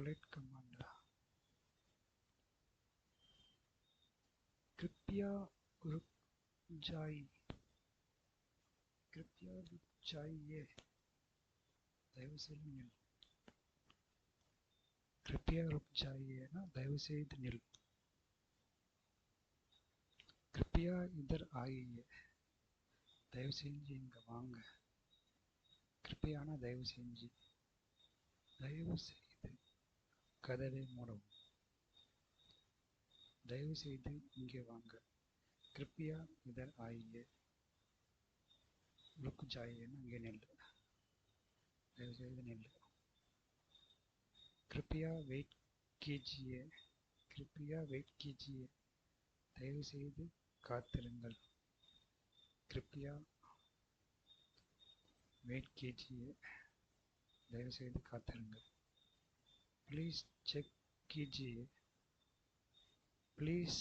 polite command. कृपया रुक जाइए. कृपया रुक जाइए. दयவு செய்து நில். कृपया रुक जाइए ना दयவு செய்து நில். कृपया इधर आइए. दयவு செஞ்சு இங்க வாங்க. कृपयाனா दयவு செஞ்சு. दयவு செய்து கதவை மூடவும். दयவு செய்து இங்கே வாங்க. कृपया इधर आइए. रुक जाइए ना இங்கே நில். दयவு செய்து நில். कृपया वेट कीजिए. कृपया वेट कीजिए. दयவு செய்து காத்திருங்கள். कृपया वेट कीजिए. दयவு செய்து காத்திருங்கள். प्लीज चेक कीजिए. प्लीज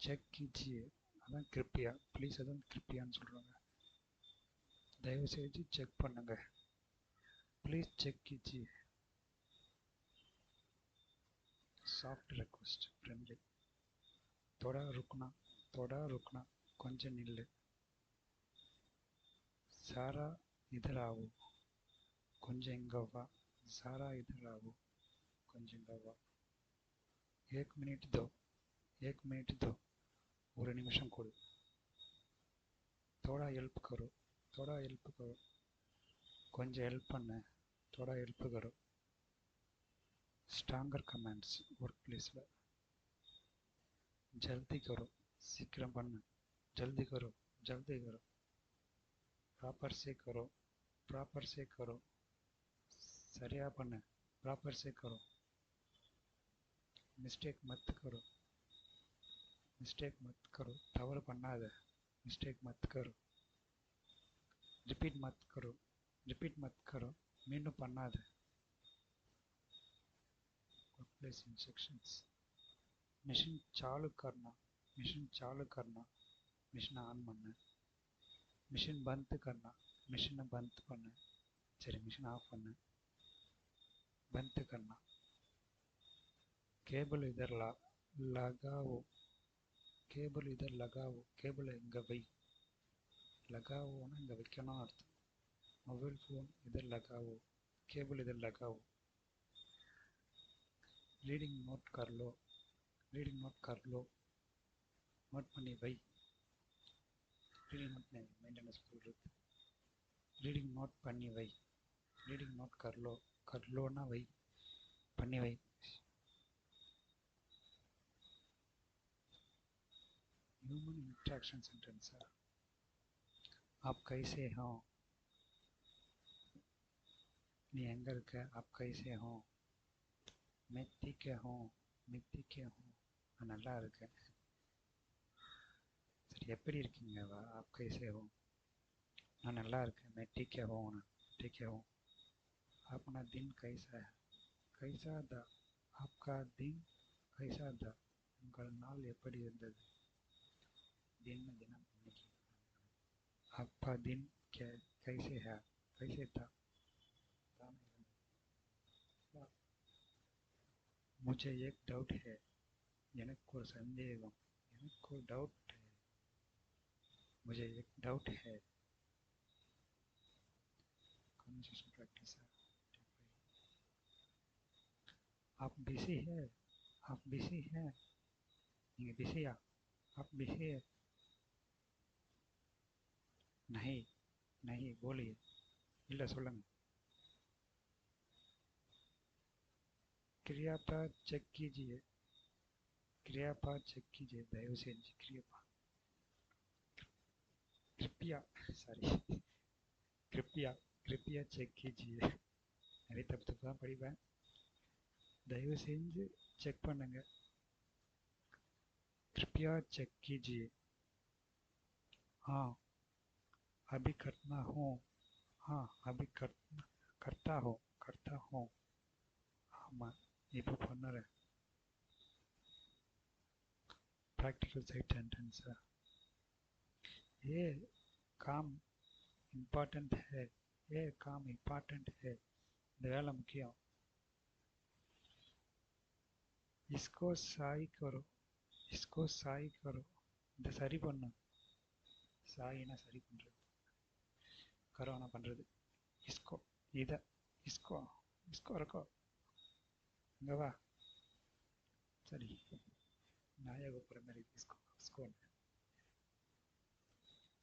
चेक कीजिए. அதான் कृपया. ப்ளீஸ் அதான் कृपयाன்னு சொல்கிறாங்க. दयவு செய்து செக் பண்ணுங்க. प्लीज चेक कीजिए. Soft request friendly. थोड़ा रुकना. थोड़ा रुकना கொஞ்சம் நில்லு. सारा इधर आओ. கொஞ்சம் இங்க வா. सारा इधर आओ. கொஞ்சம் இங்க வா. एक मिनट दो. एक मिनट दो. ஒரு நிமிஷம் கொடு. थोड़ा हेल्प करो. थोड़ा हेल्प करो. கொஞ்சம் ஹெல்ப் பண்ணு. थोड़ा हेल्प करो. स्ट्रांगर कमेंट्स वर्क प्लेஸில். जल्दी करो. சீக்கிரம் பண்ணு. जल्दी करो. जल्दी करो. प्रॉपर से करो. प्रॉपर से करो. சரியா பண்ணு. प्रॉपर से करो. मिस्टेक मत करो. मिस्टेक मत करो. தவறு பண்ணாத. मिस्टेक मत करो. रिपीट मत करो. रिपीट मत करो. மீண்டும் பண்ணாத. Workplace instructions. मिशन चालू करना. मिशन चालू करना. मिशन ஆன் பண்ணு. மிஷின் பந்த் करना. மிஷினை பந்த் பண்ணு. சரி மிஷின் ஆஃப் பண்ணு. बंद करना. केबल इधर लगाओ. केबल इधर लगाओ. केबल இங்க வை. लगाओனா இங்க வைக்கணும் அர்த்தம். मोबाइल फोन इधर लगाओ. केबल इधर लगाओ. रीडिंग नोट कर लो. रीडिंग नोट कर लो. नोट பண்ணி வை. रीडिंग नोट नहीं मेंटेनेंस சொல்றது. रीडिंग नोट பண்ணி வை. रीडिंग नोट कर लो. कर लो ना வை. பண்ணி வை. ह्यूमन इंटरेक्शन सेंटेंस है. आप कैसे हो. நீ எங்க இருக்க. आप कैसे हो. मैं ठीक हूँ. मैं ठीक हूँ. நான் நல்லா இருக்கேன். சரி எப்படி இருக்கீங்க. வா. आप कैसे हो. நான் நல்லா இருக்கேன். मैं ठीक हूँ. நான் ठीक हूँ. अपना दिन कैसा है. कैसा था. आपका दिन कैसा था. உங்கள் நாள் எப்படி இருந்தது. दिन தினம் இன்னைக்கு. आपका दिन कैसे है. कैसे था. मुझे एक डाउट है. எனக்கு ஒரு சந்தேகம். எனக்கு ஒரு டவுட் है. मुझे एक डाउट है. कन्वर्सेशन प्रैक्टिस है. आप बिजी है. आप बिजी है. நீங்க பிஸியா. आप बिजी है. नहीं नहीं बोलिए. இல்லை சொல்லுங்க. क्रियापद चेक कीजिए. क्रियापद चेक कीजिए. दयவு செஞ்சு क्रियापद. कृपया சாரி कृपया कृपया चेक कीजिए. நிறைய தப்பு தப்பு தான் படிப்பேன். दयவு செஞ்சு செக் பண்ணுங்க. कृपया चेक कीजिए. हाँ अभी करना हूँ. हाँ अभी करता हूँ. ஆமாம் இப்போ பண்ணுறேன். Practical side sentence. ये काम इम्पॉर्टेंट है. ये काम इम्पॉर्टेंट है. இந்த வேலை முக்கியம். इसको साई करो, इसको साई करो. இந்த சரி பண்ணு. சாயினா சரி பண்றது, கரோனா பண்றது. इसको இத, इसको इसको रखो. இங்க வா. சரி, நாயை கூப்பிட்ற மாதிரி इसको इसको.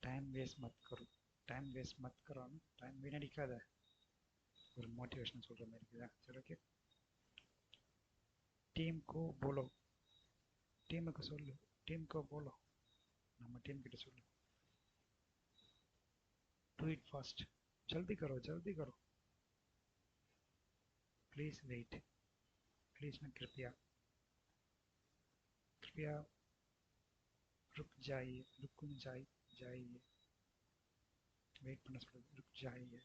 டைம் வேஸ்ட் மத் கரோ, டைம் வேஸ்ட் மத் கரோன்னு டைம் வீணடிக்காத, ஒரு மோட்டிவேஷன் சொல்கிற மாதிரி இருக்குதா? சரி, ஓகே. டீம் கோ போலோ, டீமுக்கு சொல்லு. டீம் கோ போலோ, நம்ம டீம் கிட்ட சொல்லு. டூ இட் ஃபாஸ்ட், ஜல்தி கரோ ஜல்தி கரோ. ப்ளீஸ் வெயிட், ப்ளீஸ்னா கிருப்பியா, கிருப்பியா ருக் ஜாயியே, ருக்குன்னு ஜாய் ஜாயியே, வெயிட் பண்ண சொல்லுது. ருக் ஜாயியே,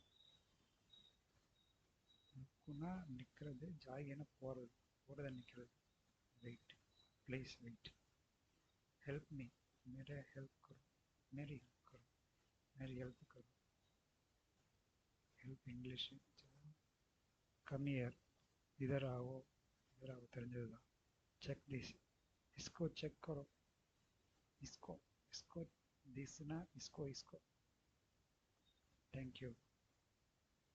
ருக்குன்னா நிற்கிறது, ஜாயின்னா போகிறது, போகிறத நிற்கிறது. Wait, please wait. Help me, मेरे हेल्प करो, मेरी हेल्प करो, मेरी हेल्प करो. Help English. कम हियर, इधर आओ, इधर आओ தெரிஞ்சதுதான். செக் திஸ், इसको चेक करो. इसको, इसको दिस ना, इसको इसको. Thank you.